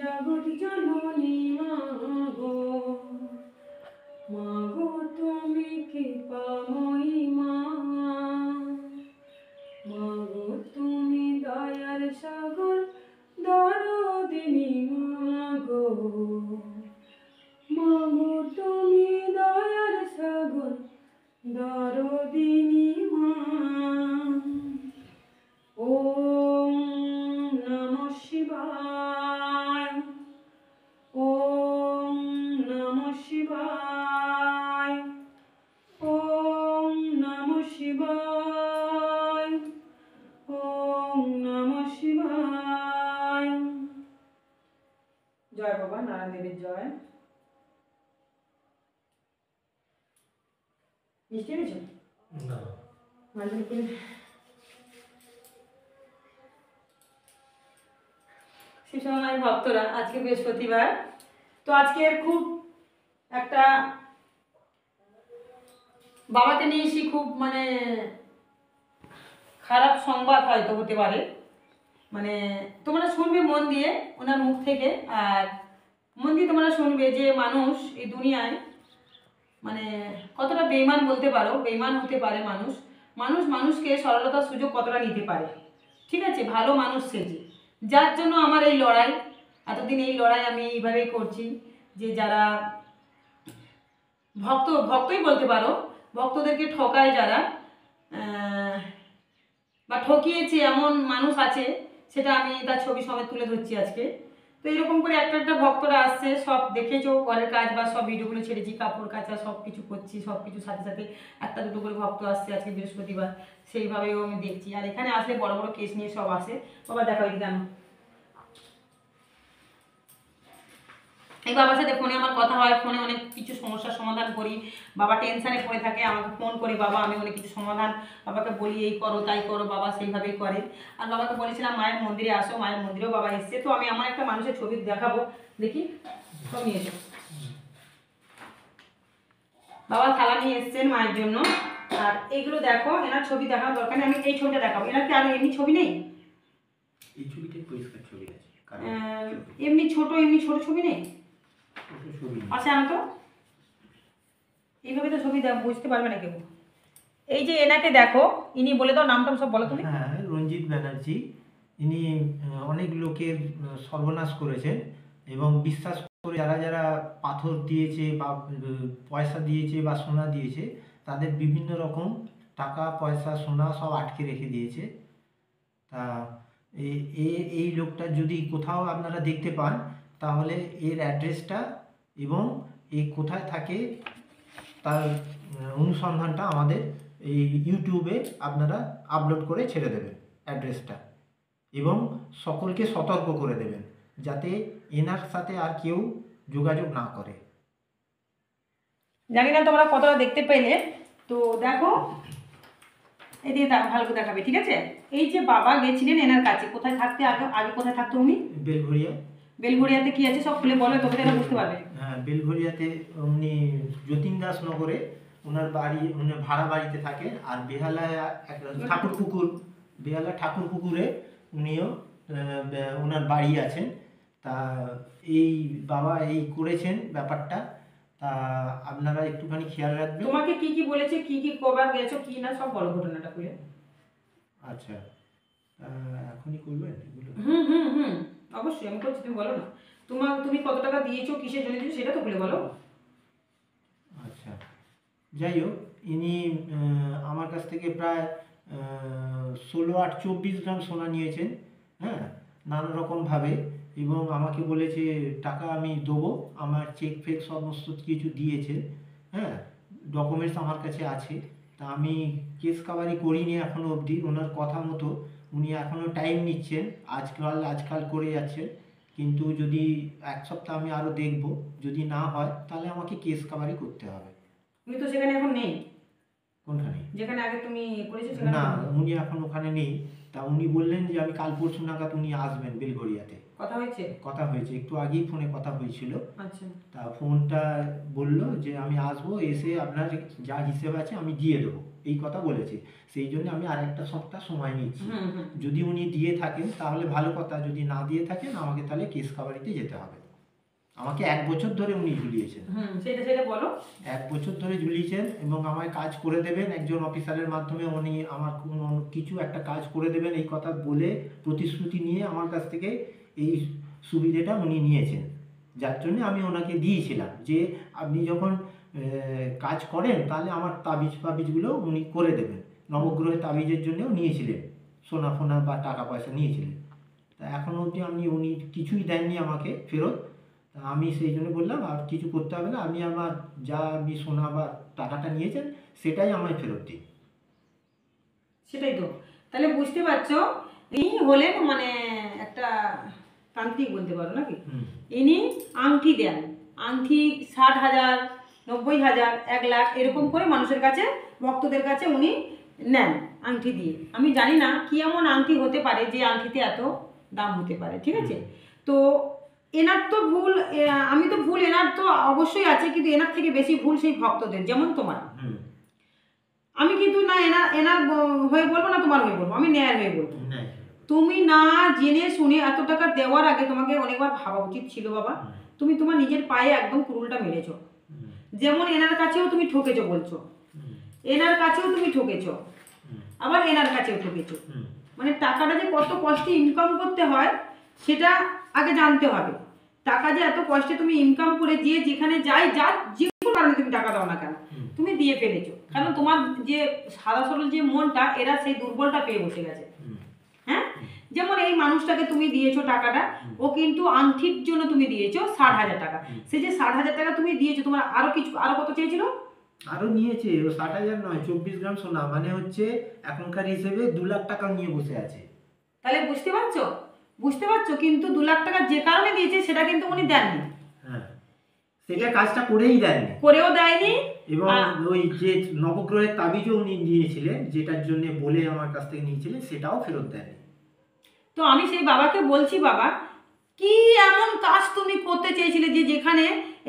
জগৎ জননী মা গো, মা গো তুমি কৃপাময়ী মা, মা গো তুমি দয়ার সাগর দরদিনী মা গো, মা গো তুমি দয়ার সাগর দরদিনী মা। ওম নমঃ শিবায়, ওম নমঃ শিবায়, ওম নমঃ শিবায়, ওম নমঃ শিবায়। জয় বাবা নারায়ণ দেবের জয়। মিষ্টি এনেছো? না মাঝে করে শিবসময় ভক্তরা, আজকে বৃহস্পতিবার, তো আজকে খুব একটা বাবাকে নিয়ে এসে খুব মানে খারাপ সংবাদ হয়তো হতে পারে, মানে তোমরা শুনবে মন দিয়ে ওনার মুখ থেকে, আর মন দিয়ে তোমরা শুনবে যে মানুষ এই দুনিয়ায় মানে কতটা বেঈমান বলতে পারো, বেঈমান হতে পারে মানুষ, মানুষ মানুষকে সরলতার সুযোগ কতটা নিতে পারে, ঠিক আছে, ভালো মানুষ সেজে। যার জন্য আমার এই লড়াই, এতদিন এই লড়াই আমি এইভাবেই করছি, যে যারা ভক্তই বলতে পারো, ভক্তদেরকে ঠকায় যারা বা ঠকিয়েছে এমন মানুষ আছে, সেটা আমি তার ছবি সমেত তুলে ধরছি আজকে। তো এরকম করে একটা একটা ভক্তরা আসছে, সব দেখেছো ঘরের কাজ বা সব ভিডিওগুলো ছেড়েছি, কাপড় কাচা সব কিছু করছি, সব কিছুর সাথে সাথে একটা দুটো করে ভক্ত আসছে আজকে বৃহস্পতিবার, সেইভাবেও আমি দেখছি। আর এখানে আসলে বড় বড় কেস নিয়ে সব আসে। বাবা দেখো এই কেন, এই বাবার সাথে ফোনে আমার কথা হয়, ফোনে অনেক কিছু সমস্যার সমাধান করি, বাবা টেনশানে পড়ে থাকে, আমাকে ফোন করে বাবা, আমি অনেক কিছু সমাধান বাবাকে বলি, এই করো তাই করো, বাবা সেইভাবেই করে। আর বাবাকে বলেছিলাম মায়ের মন্দিরে আসো, মায়ের মন্দিরেও বাবা এসছে। তো আমি আমার একটা মানুষের ছবি দেখাবো, দেখি সব নিয়ে এসো। বাবা থালা নিয়ে এসছেন মায়ের জন্য, আর এইগুলো দেখো, এনার ছবি দেখার দরকার নেই, আমি এই ছবিটা দেখাবো। এনার কি আর এমনি ছবি নেই? এই ছবিটাই পরিষ্কার ছবি আছে, এমনি ছোট ছবি নেই? আচ্ছা আমি তো এইভাবে তো ছবি বুঝতে পারবে না কেউ। এই যে এনাকে দেখো, ইনি বলে দাও নামটা সব বলো তুমি। হ্যাঁ, রঞ্জিত ব্যানার্জি। ইনি অনেক লোকের সর্বনাশ করেছেন, এবং বিশ্বাস করে যারা যারা পাথর দিয়েছে বা পয়সা দিয়েছে বা সোনা দিয়েছে, তাদের বিভিন্ন রকম টাকা পয়সা সোনা সব আটকে রেখে দিয়েছে। তা এই লোকটা যদি কোথাও আপনারা দেখতে পান, তাহলে এর অ্যাড্রেসটা এবং এ কোথায় থাকে তার অনুসন্ধানটা আমাদের এই ইউটিউবে আপনারা আপলোড করে ছেড়ে দেবেন অ্যাড্রেসটা, এবং সকলকে সতর্ক করে দেবেন যাতে এনার সাথে আর কেউ যোগাযোগ না করে। জানি না তোমরা কতটা দেখতে পেলে, তো দেখো এদিকে ভালো করে দেখাবে, ঠিক আছে। এই যে বাবা গেছিলেন এনার কাছে, কোথায় থাকতে আগে আগে কোথায় থাকতো উনি? বেলঘরিয়া। বেলঘরিয়াতে কি আছে সব খুলে বলো, তবে এরা বুঝতে পারবে। হ্যাঁ, বেলঘরিয়াতে উনি যতীন দাস নগরে ওনার বাড়ি, উনি ভাড়া বাড়িতে থাকে। আর বেহালায় বেহালা ঠাকুর পুকুরে উনিও ওনার বাড়ি আছেন। তা এই বাবা এই করেছেন ব্যাপারটা, তা আপনারা একটুখানি খেয়াল রাখবেন। তোমাকে কি কি বলেছে, কি কি কবার গেছো কি না, সব বলো ঘটনাটা খুলে। আচ্ছা, এখনই করবেন এগুলো? হুম অবশ্যই আমি করছি, তুমি বলো না। তুমি কত টাকা দিয়েছো, কিসের জন্য দিয়েছো, সেটা তো খুলে বলো। আচ্ছা, যাই হোক, ইনি আমার কাছ থেকে প্রায় 16-8-24 গ্রাম সোনা নিয়েছেন, হ্যাঁ, নানা রকমভাবে, এবং আমাকে বলেছে টাকা আমি দেবো, আমার চেক ফেক সমস্ত কিছু দিয়েছে, হ্যাঁ, ডকুমেন্টস আমার কাছে আছে। তা আমি কেস কাভারি করিনি এখনও অবধি, ওনার কথা মতো উনি এখনও টাইম নিচ্ছেন, আজকাল করে যাচ্ছেন, কিন্তু যদি এক সপ্তাহ আমি আরও দেখব, যদি না হয় তাহলে আমাকে কেস কাভারি করতে হবে। উনি তো সেখানে এখন নেই। কোনখানে? যেখানে আগে তুমি করেছো সেখানে না, উনি এখন ওখানে নেই। তা উনি বললেন যে আমি কাল পরশু নাগাদ উনি আসবেন বেলঘরিয়াতে। কথা হয়েছে? কথা হয়েছে, একটু আগেই ফোনে কথা হয়েছিল। আচ্ছা। তা ফোনটা বললো যে আমি আসবো, এসে আপনার যা হিসেব আছে আমি দিয়ে দেবো। এই কথা বলেছে। সেই জন্য আমি আর একটা সপ্তাহ সময় নিচ্ছি। হুম হুম যদি উনি দিয়ে থাকেন তাহলে ভালো কথা, যদি না দিয়ে থাকেন আমাকে তাহলে কেস কাবারিতে যেতে হবে। আমাকে 1 বছর ধরে উনি ঝুলিয়েছেন, হুম সেটা সেটা বলো। 1 বছর ধরে ঝুলিয়েছেন এবং আমায় কাজ করে দেবেন, একজন অফিসারের মাধ্যমে উনি আমার কোনো কিছু একটা কাজ করে দেবেন এই কথা বলে প্রতিশ্রুতি নিয়ে আমার কাছ থেকে এই সুবিধাটা উনি নিয়েছেন। যার জন্য আমি ওনাকে দিয়েছিলাম যে আপনি যখন কাজ করেন তাহলে আমার তাবিজ ফাবিজগুলো উনি করে দেবেন। নবগ্রহের তাবিজের জন্যও নিয়েছিলেন, সোনা ফোনা বা টাকা পয়সা নিয়েছিলেন। তা এখনও অবধি উনি কিছুই দেননি আমাকে ফেরত। তা আমি সেই জন্য বললাম আর কিছু করতে হবে না, আপনি আমার যা আপনি সোনা বা টাকাটা নিয়েছেন সেটাই আমায় ফেরত দিন। সেটাই তো, তাহলে বুঝতে পারছো ইনি হলেন মানে একটা তান্ত্রিক বলতে পারো নাকি। ইনি আংটি দেন, আংটি 60,000, 90,000, 1 লাখ এরকম করে মানুষের কাছে, ভক্তদের কাছে উনি নেন আংটি দিয়ে। আমি জানি না কি এমন আংটি হতে পারে যে আংটিতে এত দাম হতে পারে, ঠিক আছে। তো এনার তো ভুল, আমি তো ভুল এনার তো অবশ্যই আছে, কিন্তু এনার থেকে বেশি ভুল সেই ভক্তদের, যেমন তোমার। আমি কিন্তু না এনার এনার হয়ে বলবো না তোমার হয়ে বলবো, আমি ন্যায়ের হয়ে বলবো। তুমি না জেনে শুনে এত টাকা দেওয়ার আগে তোমাকে অনেকবার ভাবা উচিত ছিল বাবা। তুমি তোমার নিজের পায়ে একদম কুড়ুলটা মেরেছো। যেমন এনার কাছেও তুমি ঠকেছো বলছো, এনার কাছেও তুমি ঠকেছো, আবার এনার কাছেও ঠকেছো। মানে টাকাটা যে কত কষ্টে ইনকাম করতে হয় সেটা আগে জানতে হবে। টাকা যে এত কষ্টে তুমি ইনকাম করে যে যেখানে যাই যা যে কোনো কারণে তুমি টাকা দাও না কেন তুমি দিয়ে ফেলেছো, কারণ তোমার যে সাদা সরল যে মনটা এরা সেই দুর্বলটা পেয়ে বসে গেছে। হ্যাঁ, যেমন এই মানুষটাকে তুমি দিয়েছো টাকাটা, ও কিন্তু আংটির জন্য তুমি দিয়েছো 60,000 টাকা। সে যে 60,000 টাকা তুমি দিয়েছো, তোমার আরো কিছু আরো কত চেয়েছিল? আরো নিয়েছে ও 60,000 নয়, 24 গ্রাম সোনা, মানে হচ্ছে এখনকার হিসেবে 2 লাখ টাকা নিয়ে বসে আছে। তাহলে বুঝতে পারছো, বুঝতে পারছো, কিন্তু 2 লাখ টাকা যে কারণে দিয়েছে সেটা কিন্তু উনি দেননি। হ্যাঁ, সেটা কাজটা করেই দেননি, করেও দেয়নি। এবং ওই যে নবগ্রহের তাবিজও উনি নিয়েছিলেন, যেটার জন্য বলে আমার কাছ থেকে নিয়েছিলেন, সেটাও ফেরত দেননি। তো আমি সেই বাবাকে বলছি, বাবা কি এমন কাজ তুমি করতে চেয়েছিলে যে যেখানে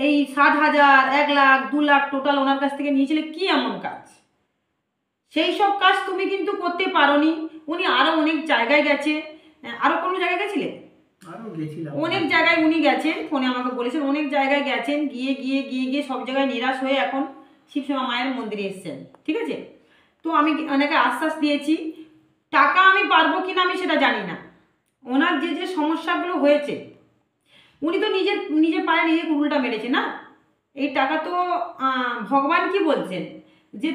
এই 60,000, 1 লাখ, 2 লাখ টোটাল ওনার কাছ থেকে নিয়েছিলে, কি এমন কাজ? সেই সব কাজ তুমি কিন্তু করতে পারোনি। উনি আরো অনেক জায়গায় গেছে। আরো কোনো জায়গায় গেছিলে? আরো গেছিলাম, অনেক জায়গায় উনি গেছেন, ফোনে আমাকে বলেছেন অনেক জায়গায় গেছেন, গিয়ে গিয়ে গিয়ে গিয়ে সব জায়গায় নিরাশ হয়ে এখন শিবসেবা মায়ের মন্দিরে এসেছেন, ঠিক আছে। তো আমি অনেকে আশ্বাস দিয়েছি, টাকা আমি পারবো কিনা আমি সেটা জানি না। ওনার যে যে সমস্যাগুলো হয়েছে উনি তো নিজের পায়ে নিজে কুড়ুলটা মেরেছে না। এই টাকা তো ভগবান কি বলছেন যে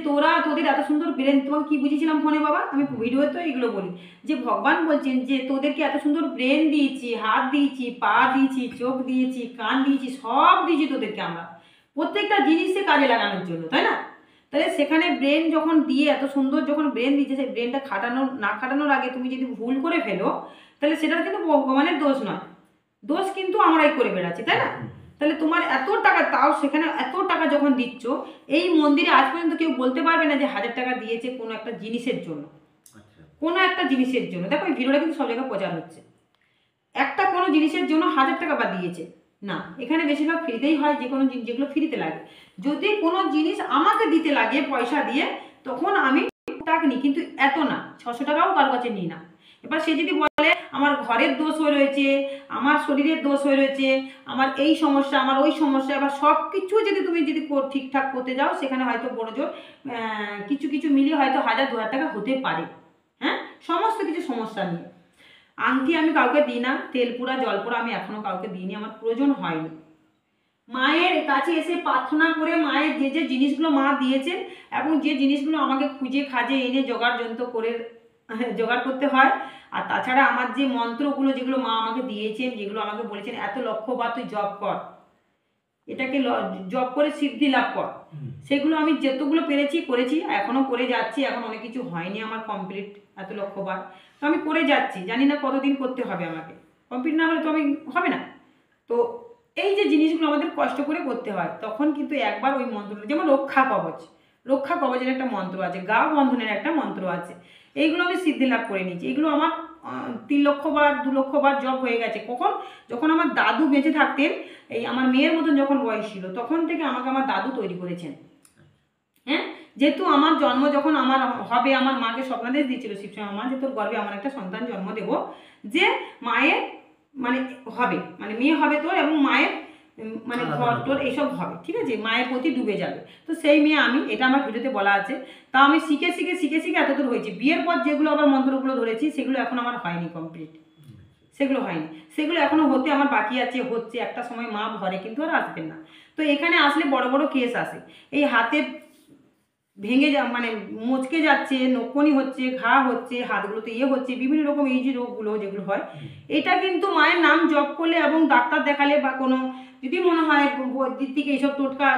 তোদের এত সুন্দর ব্রেন, তোমাকে কি বুঝিয়েছিলাম ফোনে বাবা, আমি ভিডিওতে তো এগুলো বলি যে ভগবান বলছেন যে তোদেরকে এত সুন্দর ব্রেন দিয়েছি, হাত দিয়েছি, পা দিয়েছি, চোখ দিয়েছি, কান দিয়েছি, সব দিয়েছি তোদেরকে আমরা প্রত্যেকটা জিনিসে কাজে লাগানোর জন্য, তাই না। তাহলে সেখানে ব্রেন যখন দিয়ে এত সুন্দর যখন ব্রেন দিচ্ছে, সেই ব্রেনটা খাটানোর আগে তুমি যদি ভুল করে ফেলো তাহলে সেটা কিন্তু ভগবানের দোষ নয়, দোষ কিন্তু আমরাই করে বেড়াচ্ছি, তাই না। তাহলে তোমার এত টাকা, তাও সেখানে এত টাকা যখন দিচ্ছ, এই মন্দিরে আজ পর্যন্ত কেউ বলতে পারবে না যে 1,000 টাকা দিয়েছে কোনো একটা জিনিসের জন্য। কোনো একটা জিনিসের জন্য, দেখো এই ভিডিওটা কিন্তু সব জায়গায় প্রচার হচ্ছে, একটা কোনো জিনিসের জন্য 1,000 টাকা বা দিয়েছে না। এখানে বেশিরভাগ ফ্রিতেই হয়, যে কোনো যেগুলো ফ্রিতে লাগে। যদি কোনো জিনিস আমাকে দিতে লাগে পয়সা দিয়ে, তখন আমি টাকা নিই, কিন্তু এত না, 600 টাকাও কারো কাছে নিই না। এবার সে যদি বলে আমার ঘরের দোষ হয়ে রয়েছে, আমার শরীরের দোষ হয়ে রয়েছে, আমার এই সমস্যা, আমার ওই সমস্যা, এবার সব কিছু যদি তুমি ঠিকঠাক করতে যাও, সেখানে হয়তো বড় জোর কিছু কিছু মিলিয়ে হয়তো 1,000-2,000 টাকা হতে পারে। হ্যাঁ, সমস্ত কিছু সমস্যা নিয়ে। আংটি আমি কাউকে দিই না, তেলপুরা জলপুরা আমি এখনো কাউকে দিইনি, আমার প্রয়োজন হয়নি। মায়ের কাছে এসে প্রার্থনা করে মায়ের যে যে জিনিসগুলো মা দিয়েছেন এবং যে জিনিসগুলো আমাকে খুঁজে খাজে এনে জোগাড় করতে হয়, আর তাছাড়া আমার যে মন্ত্রগুলো যেগুলো মা আমাকে দিয়েছেন, যেগুলো আমাকে বলেছেন এত লক্ষবার তুই জপ কর, এটাকে জপ করে সিদ্ধি লাভ কর, সেগুলো আমি যতগুলো পেরেছি করেছি, এখনো করে যাচ্ছি। এখন অনেক কিছু হয়নি আমার কমপ্লিট, এত লক্ষবার তো আমি করে যাচ্ছি, জানি না কতদিন করতে হবে আমাকে, কমপ্লিট না হলে তো আমি হবে না। তো এই যে জিনিসগুলো আমাদের কষ্ট করে করতে হয়, তখন কিন্তু একবার ওই মন্ত্রটা, যেমন রক্ষা কবচের একটা মন্ত্র আছে, গা বন্ধনের একটা মন্ত্র আছে, এইগুলো আমি সিদ্ধি লাভ করে নিয়েছি। এগুলো আমার 3 লক্ষবার 2 লক্ষবার জব হয়ে গেছে। কখন? যখন আমার দাদু বেঁচে থাকতেন, এই আমার মেয়ের মতন যখন বয়স ছিল, তখন থেকে আমাকে আমার দাদু তৈরি করেছেন। হ্যাঁ, যেহেতু আমার জন্ম যখন আমার হবে, আমার মাকে স্বপ্নাদেশ দিয়েছিল শিবশ্যামা মা যে তোর গর্ভে আমার একটা সন্তান জন্ম দেব, যে মায়ের মানে হবে, মানে মেয়ে হবে তোর, এবং মায়ের মানে ঘর তোর এইসব হবে, ঠিক আছে, মায়ের প্রতি ডুবে যাবে। তো সেই মেয়ে আমি, এটা আমার ভিডিওতে বলা আছে। তা আমি শিখে শিখে শিখে শিখে এতদূর হয়েছি। বিয়ের পর যেগুলো আবার মন্ত্রগুলো ধরেছি সেগুলো এখন আমার হয়নি কমপ্লিট, সেগুলো হয়নি, সেগুলো এখনো হতে আমার বাকি আছে, হচ্ছে। একটা সময় মা ভরে কিন্তু আর আসবেন না। তো এখানে আসলে বড় বড় কেস আসে, এই হাতে ভেঙে মানে মচকে যাচ্ছে, নকুনি হচ্ছে, ঘা হচ্ছে, হাতগুলোতে হচ্ছে, বিভিন্ন রকম এই যে রোগগুলো যেগুলো হয়, এটা কিন্তু মায়ের নাম জপ করলে এবং ডাক্তার দেখালে বা কোনো যদি মনে হয় দিক থেকে এইসব টোটকা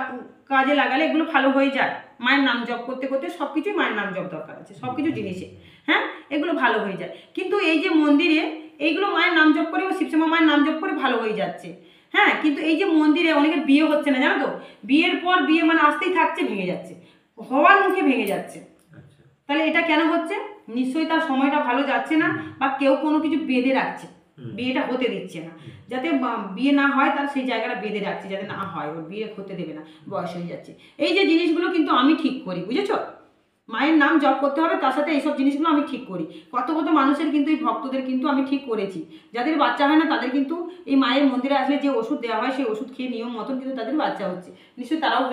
কাজে লাগালে এগুলো ভালো হয়ে যায়। মায়ের নাম জপ করতে করতে সব কিছুই মায়ের নাম জপ দরকার আছে, সব কিছু জিনিসে, হ্যাঁ, এগুলো ভালো হয়ে যায়। কিন্তু এই যে মন্দিরে এইগুলো মায়ের নাম জপ করে বা শিবশ্যামা মায়ের নাম জপ করে ভালো হয়ে যাচ্ছে, হ্যাঁ, কিন্তু এই যে মন্দিরে অনেকের বিয়ে হচ্ছে না, জানো তো, বিয়ের পর বিয়ে মানে আসতেই থাকছে, ভেঙে যাচ্ছে, হওয়ার মুখে ভেঙে যাচ্ছে। তাহলে এটা কেন হচ্ছে? নিশ্চয়ই তার সময়টা ভালো যাচ্ছে না, বা কেউ কোনো কিছু বেঁধে রাখছে, বিয়েটা হতে দিচ্ছে না, যাতে বিয়ে না হয়, তার সেই জায়গাটা বেঁধে রাখছে যাতে না হয়, ওর বিয়ে হতে দেবে না, বয়স হয়ে যাচ্ছে। এই যে জিনিসগুলো কিন্তু আমি ঠিক করি, বুঝেছো? মায়ের নাম জপ করতে হবে, তার সাথে এইসব জিনিসগুলো আমি ঠিক করি। কত কত মানুষের কিন্তু, এই ভক্তদের কিন্তু আমি ঠিক করেছি। যাদের বাচ্চা হয় না তাদের কিন্তু এই মায়ের মন্দিরে আসলে যে ওষুধ দেওয়া হয় সেই ওষুধ খেয়ে নিয়ম মতন কিন্তু তাদের বাচ্চা হচ্ছে। নিশ্চয়ই তারাও